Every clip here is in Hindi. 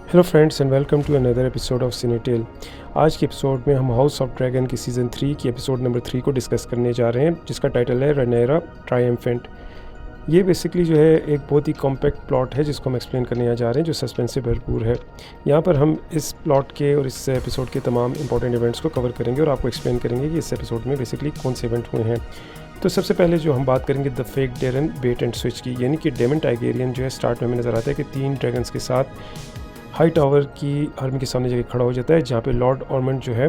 Hello friends and welcome to another episode of Cinetel. आज के एपिसोड में हम हाउस ऑफ ड्रैगन की सीज़न 3 की एपिसोड नंबर 3 को डिस्कस करने जा रहे हैं, जिसका टाइटल है रनेरा ट्रायम्फेंट। ये बेसिकली जो है एक बहुत ही कॉम्पैक्ट प्लॉट है जिसको हम एक्सप्लेन करने जा रहे हैं, जो सस्पेंस से भरपूर है। यहाँ पर हम इस प्लॉट के और इस एपिसोड के तमाम इंपॉर्टेंट इवेंट्स को कवर करेंगे और आपको एक्सप्लेन करेंगे कि इस एपिसोड में बेसिकली कौन से इवेंट हुए हैं। तो सबसे पहले जो हम बात करेंगे द फेक डेरन बेट एंड स्विच की, यानी कि डेमन टाइगेरियन जो है स्टार्ट में हमें नज़र आता है कि 3 ड्रैगन्स के साथ हाई टावर की आर्मी के सामने जाके खड़ा हो जाता है, जहाँ पे लॉर्ड ऑर्मंड जो है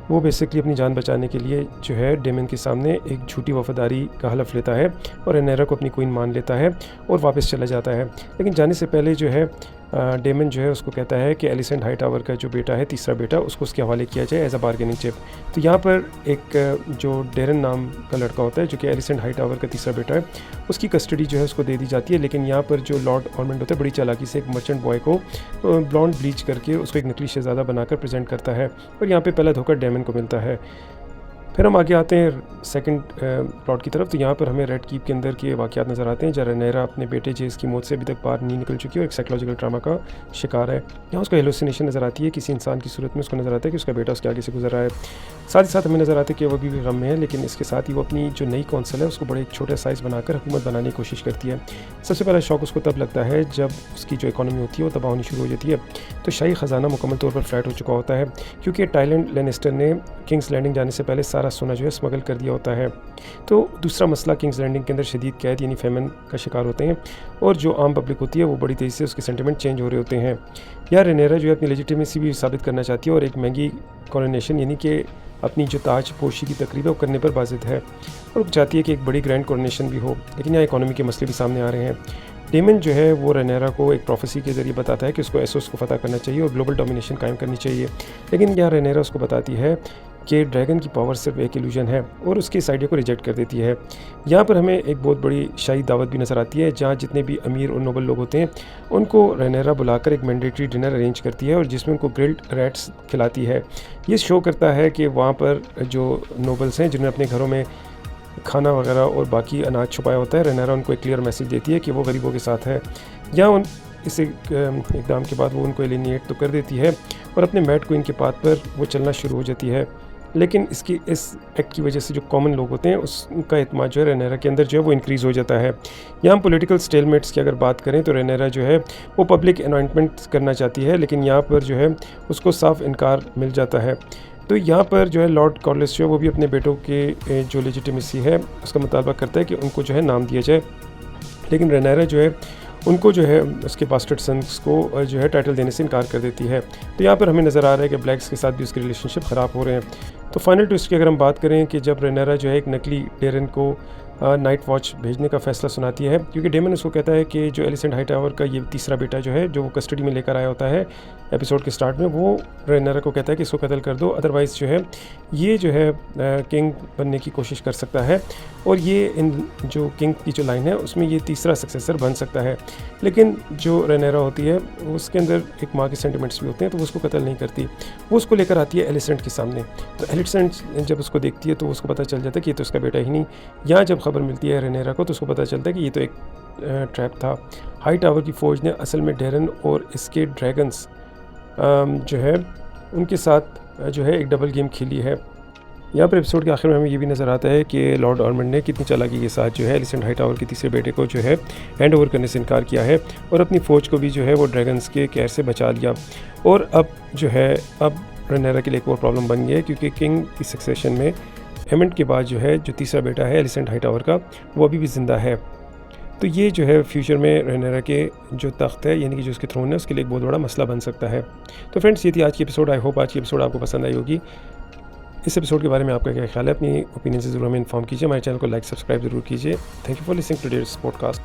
वो बेसिकली अपनी जान बचाने के लिए जो है डेमन के सामने एक झूठी वफादारी का हलफ लेता है और रनेरा को अपनी क्वीन मान लेता है और वापस चला जाता है। लेकिन जाने से पहले जो है डेमन जो है उसको कहता है कि एलिसेंट हाई टावर का जो बेटा है, तीसरा बेटा, उसको उसके हवाले किया जाए एज अ बार्गेनिंग चिप। तो यहाँ पर एक जो डेरन नाम का लड़का होता है, जो कि एलिसेंट हाई टावर का तीसरा बेटा है, उसकी कस्टडी जो है उसको दे दी जाती है। लेकिन यहाँ पर जो लॉर्ड ऑर्मंड होता है बड़ी चालाकी से एक मर्चेंट बॉय को ब्लॉन्ड ब्लीच करके उसको एक नकली शहज़ादा बनाकर प्रेजेंट करता है और यहाँ पर पहला धोखा डेमन को मिलता है। फिर हम आगे आते हैं सेकंड प्लॉट की तरफ। तो यहाँ पर हमें रेड कीप के अंदर के वाक़यात नज़र आते हैं, जहाँ रनेरा अपने बेटे जेस की मौत से अभी तक बाहर नहीं निकल चुकी है और एक साइकोलॉजिकल ड्रामा का शिकार है। यहाँ उसको हेलुसिनेशन नज़र आती है, किसी इंसान की सूरत में उसको नज़र आता है कि उसका बेटा उसके आगे से गुजर रहा है। साथ ही साथ हमें नज़र आता है कि वो अभी भी गम में है, लेकिन इसके साथ ही वो अपनी जो नई कौंसल है उसको बड़े एक छोटे साइज़ बनाकर हुकूमत बनाने की कोशिश करती है। सबसे पहला शौक उसको तब लगता है जब उसकी जो इकॉनमी होती है वो तबाह होनी शुरू हो जाती है। तो शाही ख़जाना मुकम्मल तौर पर फ्लैट हो चुका होता है, क्योंकि टाइलैंड लैनिस्टर ने किंग्स लैंडिंग जाने से पहले सारा सोना जो है स्मगल कर दिया होता है। तो दूसरा मसला, किंग्स लैंडिंग के अंदर शदीद कैद यानी फेमन का शिकार होते हैं और जो आम पब्लिक होती है वो बड़ी तेज़ी से उसके सेंटिमेंट चेंज हो रहे होते हैं। या रनेरा जो है अपनी लेजिटिमेसी भी साबित करना चाहती है और एक महंगी कॉरोनेशन यानी कि अपनी जो ताज पोशी की तकरीब है वो करने पर बाज़िद है और चाहती है कि एक बड़ी ग्रैंड कॉरोनेशन भी हो। लेकिन यहाँ इकोनॉमी के मसले भी सामने आ रहे हैं। डेमन जो है वो रनेरा को एक प्रोफेसी के ज़रिए बताता है कि उसको एसोस को फ़तह करना चाहिए और ग्लोबल डोमिनेशन कायम करनी चाहिए। लेकिन यहाँ रनेरा उसको बताती है कि ड्रैगन की पावर सिर्फ एक इल्यूजन है और उसकी इस आइडिया को रिजेक्ट कर देती है। यहाँ पर हमें एक बहुत बड़ी शाही दावत भी नज़र आती है, जहाँ जितने भी अमीर और नोबल लोग होते हैं उनको रनेरा बुलाकर एक मैंडेटरी डिनर अरेंज करती है और जिसमें उनको ग्रिल्ड रैट्स खिलाती है। ये शो करता है कि वहाँ पर जो नोबल्स हैं जिन्होंने अपने घरों में खाना वगैरह और बाकी अनाज छुपाया होता है, रनेरा उनको एक क्लियर मैसेज देती है कि वो गरीबों के साथ है। यहाँ उन इस इकदाम के बाद वो उनको एलिनिएट तो कर देती है और अपने मैड क्वीन के पाथ पर वो चलना शुरू हो जाती है। लेकिन इस एक्ट की वजह से जो कॉमन लोग होते हैं उसका एतमाद जो है रनेरा के अंदर जो है वो इंक्रीज़ हो जाता है। यहाँ पॉलिटिकल स्टेलमेट्स की अगर बात करें तो रनेरा जो है वो पब्लिक अनॉइंटमेंट करना चाहती है, लेकिन यहाँ पर जो है उसको साफ इनकार मिल जाता है। तो यहाँ पर जो है लॉर्ड कॉर्लिस जो है वो भी अपने बेटों के जो लेजिटिमेसी है उसका मुतालबा करता है कि उनको जो है नाम दिया जाए, लेकिन रनेरा जो है उनको जो है उसके बास्टर्ड सन्स को जो है टाइटल देने से इनकार कर देती है। तो यहाँ पर हमें नज़र आ रहा है कि ब्लैक्स के साथ भी उसके रिलेशनशिप ख़राब हो रहे हैं। तो फाइनल ट्विस्ट की अगर हम बात करें कि जब रनेरा जो है एक नकली डेरन को नाइट वॉच भेजने का फ़ैसला सुनाती है, क्योंकि डेमन उसको कहता है कि जो एलिसेंट हाई टावर का ये तीसरा बेटा जो है जो वो कस्टडी में लेकर आया होता है एपिसोड के स्टार्ट में, वो रनेरा को कहता है कि इसको कत्ल कर दो, अदरवाइज़ जो है ये जो है किंग बनने की कोशिश कर सकता है और ये इन जो किंग की जो लाइन है उसमें ये तीसरा सक्सेसर बन सकता है। लेकिन जो रनेरा होती है उसके अंदर एक माँ के सेंटिमेंट्स भी होते हैं, तो वो उसको कत्ल नहीं करती, वो उसको लेकर आती है एलिसेंट के सामने। तो एलिसेंट जब उसको देखती है तो उसको पता चल जाता है कि ये तो उसका बेटा ही नहीं। यहाँ जब खबर मिलती है रनेरा को तो उसको पता चलता है कि ये तो एक ट्रैप था। हाई टावर की फ़ौज ने असल में डेरन और इसके ड्रैगन्स जो है उनके साथ जो है एक डबल गेम खेली है। यहाँ पर एपिसोड के आखिर में हमें ये भी नज़र आता है कि लॉर्ड ऑर्मंड ने कितनी चालाकी के साथ जो है एलिसेंट हाई टावर के तीसरे बेटे को जो है हैंड ओवर करने से इनकार किया है और अपनी फ़ौज को भी जो है वो ड्रैगन्स के कैर से बचा लिया। और अब जो है अब रनेरा के लिए एक और प्रॉब्लम बन गई है, क्योंकि किंग की सक्सेशन में हेमंड के बाद जो है जो तीसरा बेटा है एलिसेंट हाई टावर का वो अभी भी ज़िंदा है। तो ये जो है फ्यूचर में रनेरा के जो तख्त है यानी कि जो उसके थ्रोन है उसके लिए एक बहुत बड़ा मसला बन सकता है। तो फ्रेंड्स, ये थी आज की एपिसोड। आई होप आज की एपिसोड आपको पसंद आई होगी। इस एपिसोड के बारे में आपका क्या ख्याल है, अपनी ओपिनियन से ज़रूर हमें इन्फॉर्म कीजिए। हमारे चैनल को लाइक सब्सक्राइब ज़रूर कीजिए। Thank you for listening to this podcast.